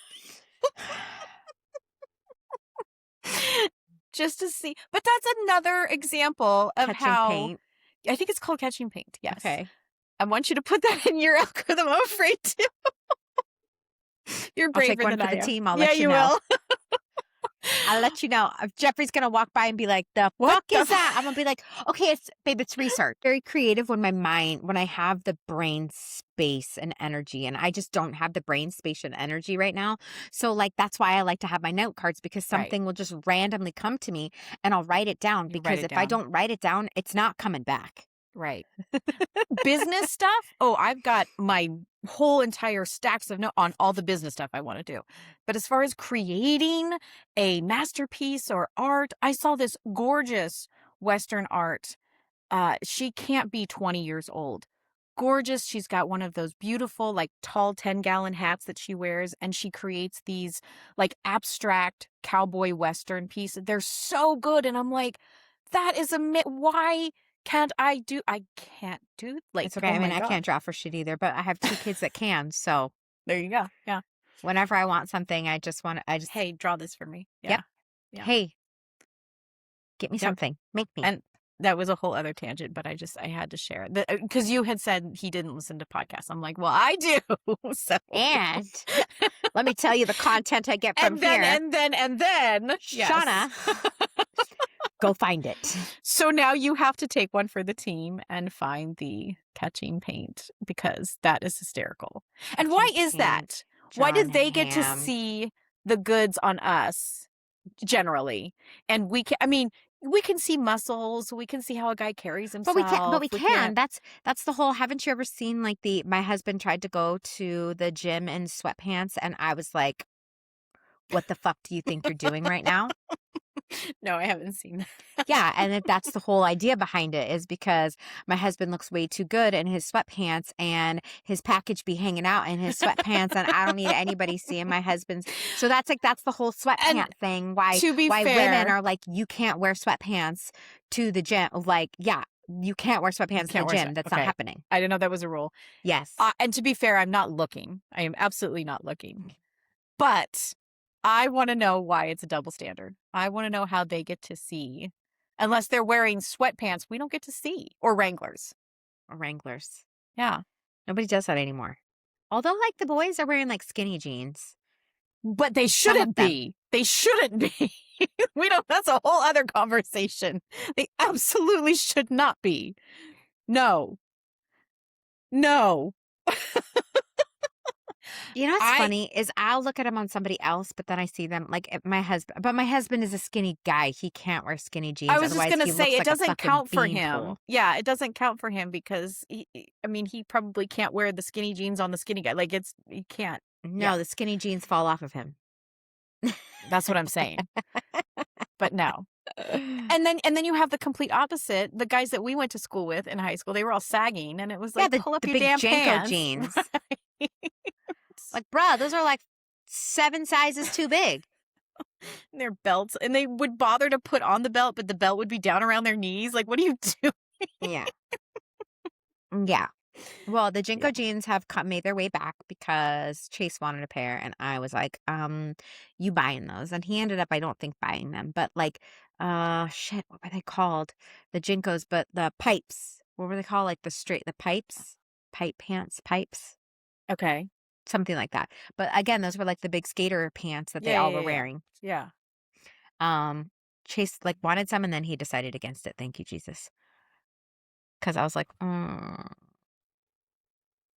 Speaker 2: Just to see. But that's another example of
Speaker 4: Catching
Speaker 2: how
Speaker 4: paint.
Speaker 2: I think it's called catching paint. Yes.
Speaker 4: Okay.
Speaker 2: I want you to put that in your algorithm. I'm afraid to. You're
Speaker 4: I'll
Speaker 2: braver
Speaker 4: take one
Speaker 2: than
Speaker 4: for
Speaker 2: I
Speaker 4: the
Speaker 2: am.
Speaker 4: team. I'll
Speaker 2: Yeah,
Speaker 4: let you
Speaker 2: you
Speaker 4: know.
Speaker 2: will.
Speaker 4: I'll let you know. If Jeffrey's going to walk by and be like, the
Speaker 2: What
Speaker 4: fuck
Speaker 2: the
Speaker 4: is that? I'm going to be like, okay, it's research. Very creative when I have the brain space and energy, and I just don't have the brain space and energy right now. So like, that's why I like to have my note cards, because something will just randomly come to me and I'll write it down, because if I don't write it down, it's not coming back.
Speaker 2: Right. Business stuff. Oh, I've got my whole entire stacks of notes on all the business stuff I want to do. But as far as creating a masterpiece or art, I saw this gorgeous Western art. She can't be 20 years old. Gorgeous. She's got one of those beautiful, like, tall 10-gallon hats that she wears, and she creates these like abstract cowboy Western pieces. They're so good. And I'm like, that is why can't I can't do, like,
Speaker 4: It's okay.
Speaker 2: oh
Speaker 4: I mean,
Speaker 2: my
Speaker 4: I
Speaker 2: God.
Speaker 4: can't draw for shit either, but I have 2 kids that can. So
Speaker 2: There you go. Yeah.
Speaker 4: whenever I want something,
Speaker 2: Hey, draw this for me. Yeah.
Speaker 4: Yep.
Speaker 2: Yeah.
Speaker 4: Hey, get me
Speaker 2: Yep.
Speaker 4: something. Make me.
Speaker 2: And that was a whole other tangent, but I had to share it because you had said he didn't listen to podcasts. I'm like, well, I do. So
Speaker 4: And let me tell you the content I get from here.
Speaker 2: and then yes.
Speaker 4: Shauna, go find it.
Speaker 2: So now you have to take one for the team and find the catching paint, because that is hysterical. And why is that? Why did they get to see the goods on us generally? And we can see muscles. We can see how a guy carries himself.
Speaker 4: But we can. That's the whole. Haven't you ever seen, like, my husband tried to go to the gym in sweatpants, and I was like, what the fuck do you think you're doing right now?
Speaker 2: No, I haven't seen that.
Speaker 4: Yeah, and that's the whole idea behind it, is because my husband looks way too good in his sweatpants, and his package be hanging out in his sweatpants, and I don't need anybody seeing my husband's. So that's the whole sweatpant thing. Why
Speaker 2: fair,
Speaker 4: women are like, you can't wear sweatpants to the gym. Like, yeah, you can't wear sweatpants to the gym. That's not happening.
Speaker 2: I didn't know that was a rule.
Speaker 4: Yes.
Speaker 2: And to be fair, I'm not looking. I am absolutely not looking. But I want to know why it's a double standard. I want to know how they get to see. Unless they're wearing sweatpants, we don't get to see. Or Wranglers.
Speaker 4: Yeah. Nobody does that anymore. Although, like, the boys are wearing, like, skinny jeans.
Speaker 2: But they shouldn't be. They shouldn't be. That's a whole other conversation. They absolutely should not be. No.
Speaker 4: You know what's funny is I'll look at them on somebody else, but then I see them, like, my husband. But my husband is a skinny guy. He can't wear skinny jeans.
Speaker 2: I was just going to say, it doesn't count for him.
Speaker 4: Pool.
Speaker 2: Yeah, it doesn't count for him because, he probably can't wear the skinny jeans on the skinny guy. Like, he can't.
Speaker 4: No, the skinny jeans fall off of him.
Speaker 2: That's what I'm saying. But no. And then you have the complete opposite. The guys that we went to school with in high school, they were all sagging, and it was like, pull up
Speaker 4: the
Speaker 2: your
Speaker 4: big
Speaker 2: damn
Speaker 4: Janko
Speaker 2: pants.
Speaker 4: jeans. Like, bruh, those are like 7 sizes too big.
Speaker 2: Their belts, and they would bother to put on the belt, but the belt would be down around their knees. Like, what do you do?
Speaker 4: Yeah. Yeah. Well, the Jinko
Speaker 2: Yeah.
Speaker 4: jeans have made their way back because Chase wanted a pair, and I was like, you buying those? And he ended up, I don't think, buying them, but like, shit, what were they called? The Jinkos, but the pipes. What were they called? Like the pipes, pipe pants, pipes,
Speaker 2: Okay.
Speaker 4: something like that. But again, those were like the big skater pants that they
Speaker 2: Yeah,
Speaker 4: all
Speaker 2: yeah,
Speaker 4: were
Speaker 2: yeah, yeah.
Speaker 4: wearing.
Speaker 2: Yeah.
Speaker 4: Chase like wanted some, and then he decided against it. Thank you, Jesus. Because I was like,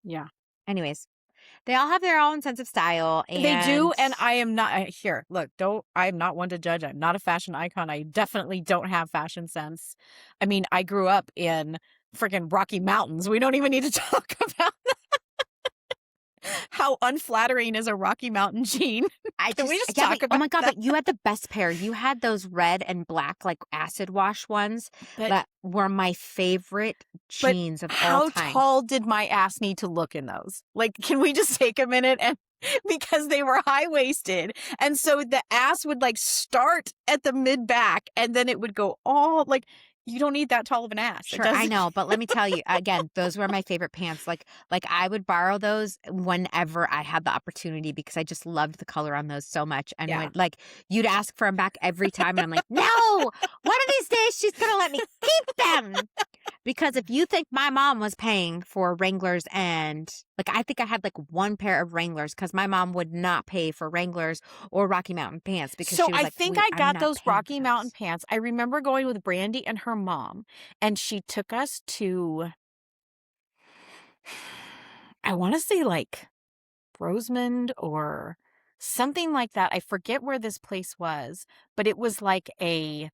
Speaker 2: Yeah.
Speaker 4: anyways, they all have their own sense of style,
Speaker 2: They do,
Speaker 4: and
Speaker 2: and I am not here. Look, I'm not one to judge. I'm not a fashion icon. I definitely don't have fashion sense. I mean, I grew up in freaking Rocky Mountains. We don't even need to talk about how unflattering is a Rocky Mountain jean. Can we just
Speaker 4: yeah,
Speaker 2: talk
Speaker 4: but, oh
Speaker 2: about
Speaker 4: my God,
Speaker 2: that?
Speaker 4: but you had the best pair. You had those red and black, like acid wash ones
Speaker 2: But
Speaker 4: that were my favorite
Speaker 2: but
Speaker 4: jeans of all
Speaker 2: how
Speaker 4: time.
Speaker 2: tall did my ass need to look in those? Like, can we just take a minute and because they were high waisted, and so the ass would like start at the mid back, and then it would go all like. You don't need that tall of an ass. It
Speaker 4: Sure, I
Speaker 2: doesn't.
Speaker 4: know, but let me tell you again, those were my favorite pants. Like I would borrow those whenever I had the opportunity because I just loved the color on those so much. And
Speaker 2: Yeah.
Speaker 4: when like you'd ask for them back every time, and I'm like, no, one of these days she's gonna let me keep them. Because if you think my mom was paying for Wranglers, and like I think I had like one pair of Wranglers because my mom would not pay for Wranglers or Rocky Mountain pants because
Speaker 2: So
Speaker 4: she was
Speaker 2: I
Speaker 4: like,
Speaker 2: think
Speaker 4: "Wait,
Speaker 2: I
Speaker 4: I'm
Speaker 2: got
Speaker 4: not
Speaker 2: those
Speaker 4: paying for
Speaker 2: Rocky Mountain
Speaker 4: those."
Speaker 2: pants. I remember going with Brandy and her mom, and she took us to, I want to say like Rosemond or something like that. I forget where this place was, but it was like a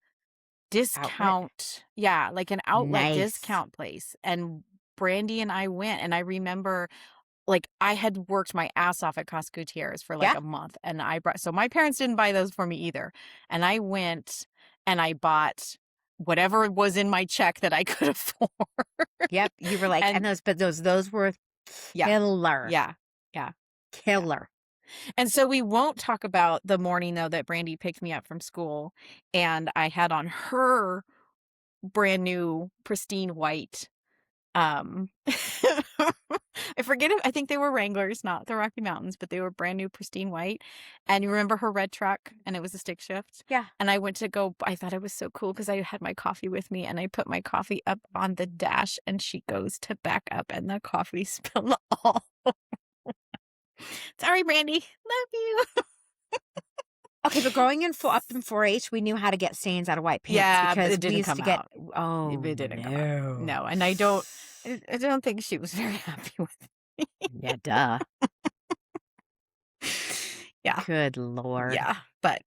Speaker 2: discount. Yeah, like an outlet
Speaker 4: Nice.
Speaker 2: discount place. And Brandy and I went, and I remember like I had worked my ass off at Casa Gutierrez for like
Speaker 4: Yeah.
Speaker 2: a month, and so my parents didn't buy those for me either. And I went and I bought whatever was in my check that I could afford.
Speaker 4: Yep, you were like, and those were
Speaker 2: Yeah.
Speaker 4: killer.
Speaker 2: Yeah. Yeah.
Speaker 4: Killer.
Speaker 2: And so we won't talk about the morning though that Brandy picked me up from school, and I had on her brand new pristine white I forget I think they were Wranglers, not the Rocky Mountains, but they were brand new pristine white. And you remember her red truck, and it was a stick shift?
Speaker 4: Yeah.
Speaker 2: And I went to go, I thought it was so cool because I had my coffee with me, and I put my coffee up on the dash, and she goes to back up, and the coffee spilled all over. Sorry, Brandy. Love you.
Speaker 4: Okay, but growing up in 4-H, we knew how to get stains out of white pants.
Speaker 2: Yeah, but
Speaker 4: because
Speaker 2: it didn't
Speaker 4: we used
Speaker 2: come
Speaker 4: to get.
Speaker 2: out.
Speaker 4: Oh,
Speaker 2: It didn't come
Speaker 4: no.
Speaker 2: out. No, and I don't think she was very happy with me.
Speaker 4: Yeah, duh.
Speaker 2: Yeah.
Speaker 4: Good Lord.
Speaker 2: Yeah, but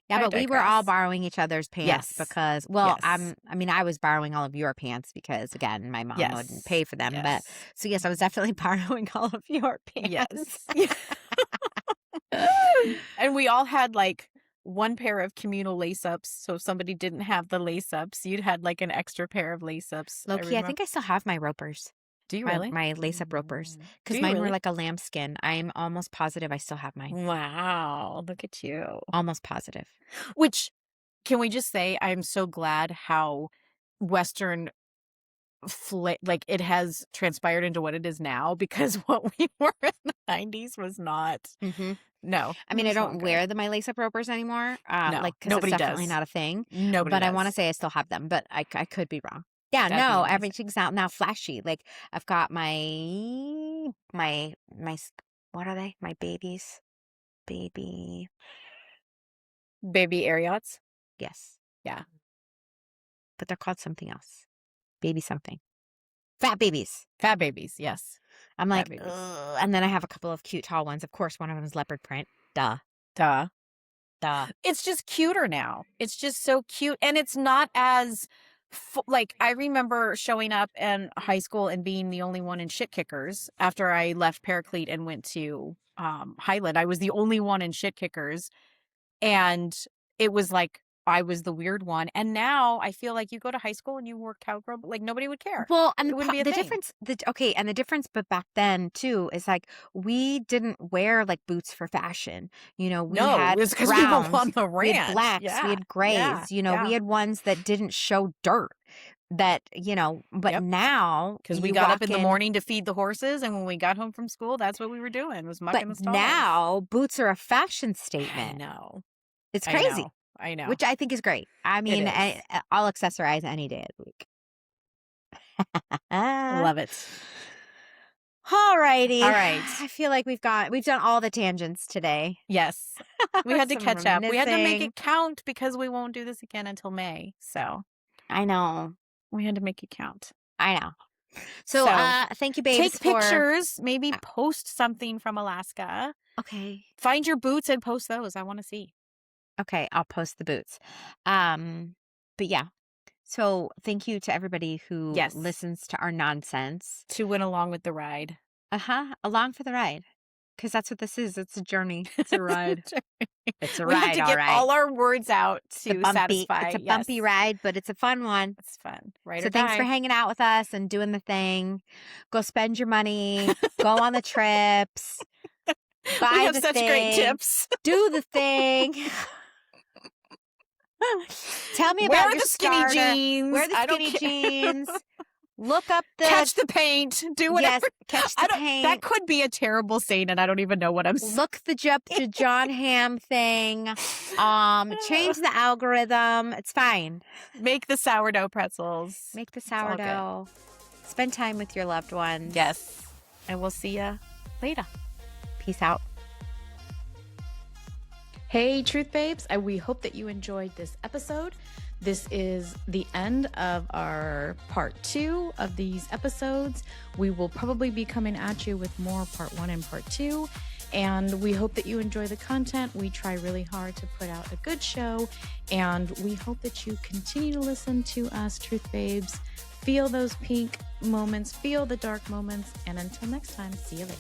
Speaker 4: Yeah,
Speaker 2: I
Speaker 4: but we were all
Speaker 2: digress.
Speaker 4: borrowing each other's pants
Speaker 2: Yes.
Speaker 4: because, well,
Speaker 2: Yes.
Speaker 4: I was borrowing all of your pants because, again, my mom
Speaker 2: Yes.
Speaker 4: wouldn't pay for them. But
Speaker 2: Yes.
Speaker 4: so yes, I was definitely borrowing all of your pants.
Speaker 2: Yes. And we all had like one pair of communal lace ups. So if somebody didn't have the lace ups, you'd had like an extra pair of lace ups.
Speaker 4: Low-key, I think I still have my ropers.
Speaker 2: Do you
Speaker 4: my,
Speaker 2: really?
Speaker 4: my lace-up ropers.
Speaker 2: Do
Speaker 4: Because
Speaker 2: you
Speaker 4: mine
Speaker 2: really?
Speaker 4: were like a lambskin. I'm almost positive I still have mine.
Speaker 2: Wow, look at you.
Speaker 4: Almost positive.
Speaker 2: Which, can we just say, I'm so glad how Western like it has transpired into what it is now, because what we were in the 90s was not.
Speaker 4: Mm-hmm.
Speaker 2: No.
Speaker 4: I mean,
Speaker 2: it
Speaker 4: I
Speaker 2: was not
Speaker 4: don't
Speaker 2: good.
Speaker 4: wear my lace-up ropers anymore.
Speaker 2: No,
Speaker 4: like, because
Speaker 2: nobody
Speaker 4: it's definitely
Speaker 2: does.
Speaker 4: not a thing.
Speaker 2: Nobody
Speaker 4: But I
Speaker 2: does.
Speaker 4: want to say I still have them, but I could be wrong. Yeah,
Speaker 2: That'd be
Speaker 4: no,
Speaker 2: amazing.
Speaker 4: everything's out now flashy. Like, I've got my what are they? My babies. Baby.
Speaker 2: Baby air yachts.
Speaker 4: Yes.
Speaker 2: Yeah.
Speaker 4: But they're called something else. Baby something. Fat babies.
Speaker 2: Fat babies, yes.
Speaker 4: I'm
Speaker 2: Fat
Speaker 4: like,
Speaker 2: babies.
Speaker 4: ugh. And then I have a couple of cute tall ones. Of course, one of them is leopard print. Duh.
Speaker 2: Duh.
Speaker 4: Duh.
Speaker 2: It's just cuter now. It's just so cute. And it's not as, like, I remember showing up in high school and being the only one in shit kickers after I left Paraclete and went to Highland. I was the only one in shit kickers. And it was like, I was the weird one. And now I feel like you go to high school and you wore cowgirl, but like nobody would care.
Speaker 4: Well, and
Speaker 2: It wouldn't be a
Speaker 4: the
Speaker 2: thing.
Speaker 4: difference, and the difference, but back then too, is like we didn't wear like boots for fashion. We
Speaker 2: No,
Speaker 4: had
Speaker 2: it was because we were
Speaker 4: browns,
Speaker 2: on the
Speaker 4: we had
Speaker 2: ranch.
Speaker 4: blacks,
Speaker 2: Yeah.
Speaker 4: we had grays.
Speaker 2: Yeah.
Speaker 4: We had ones that didn't show dirt. that, you know, but
Speaker 2: Yep.
Speaker 4: now
Speaker 2: Because we
Speaker 4: you
Speaker 2: got
Speaker 4: walk
Speaker 2: up in the morning to feed the horses, and when we got home from school, that's what we were doing, was mucking the
Speaker 4: but
Speaker 2: stalls.
Speaker 4: now boots are a fashion
Speaker 2: I
Speaker 4: statement.
Speaker 2: know.
Speaker 4: It's
Speaker 2: I
Speaker 4: crazy,
Speaker 2: know. I know.
Speaker 4: which I think is great. I mean,
Speaker 2: is.
Speaker 4: I'll accessorize any day of the week.
Speaker 2: Love it.
Speaker 4: All righty.
Speaker 2: All right.
Speaker 4: I feel like we've done all the tangents today.
Speaker 2: Yes. We had to
Speaker 4: Some
Speaker 2: catch up. We had to make
Speaker 4: reminiscing.
Speaker 2: it count because we won't do this again until May. So
Speaker 4: I know.
Speaker 2: we had to make it count.
Speaker 4: I know. So,
Speaker 2: So,
Speaker 4: thank you, babes.
Speaker 2: Take pictures, maybe post something from Alaska.
Speaker 4: Okay.
Speaker 2: Find your boots and post those. I want to see.
Speaker 4: Okay, I'll post the boots. But yeah. So thank you to everybody who
Speaker 2: Yes.
Speaker 4: listens to our nonsense.
Speaker 2: To win along with the ride.
Speaker 4: Along for the ride. Because that's what this is. It's a journey. It's a ride. It's a
Speaker 2: We
Speaker 4: ride,
Speaker 2: have to
Speaker 4: all
Speaker 2: get
Speaker 4: right.
Speaker 2: all our words out to satisfy.
Speaker 4: It's a bumpy ride, but it's a fun one.
Speaker 2: It's fun. Right.
Speaker 4: So thanks for hanging out with us and doing the thing. Go spend your money. Go on the trips. Buy
Speaker 2: We have
Speaker 4: the
Speaker 2: such
Speaker 4: thing.
Speaker 2: great tips.
Speaker 4: Do the thing. Tell me
Speaker 2: Wear
Speaker 4: about
Speaker 2: the
Speaker 4: your
Speaker 2: skinny
Speaker 4: starter.
Speaker 2: jeans.
Speaker 4: Wear the
Speaker 2: I don't
Speaker 4: skinny
Speaker 2: care.
Speaker 4: jeans. Look up the
Speaker 2: Catch the paint. Do whatever.
Speaker 4: Yes, catch the paint.
Speaker 2: That could be a terrible saying, and I don't even know what I'm saying.
Speaker 4: Look the John Hamm thing. Change the algorithm. It's fine.
Speaker 2: Make the sourdough pretzels.
Speaker 4: Make the
Speaker 2: It's all good.
Speaker 4: sourdough. Spend time with your loved ones.
Speaker 2: Yes. And we'll see you later.
Speaker 4: Peace out.
Speaker 3: Hey, Truth Babes. We hope that you enjoyed this episode. This is the end of our part 2 of these episodes. We will probably be coming at you with more part 1 and part 2. And we hope that you enjoy the content. We try really hard to put out a good show. And we hope that you continue to listen to us, Truth Babes. Feel those pink moments, feel the dark moments. And until next time, see you later.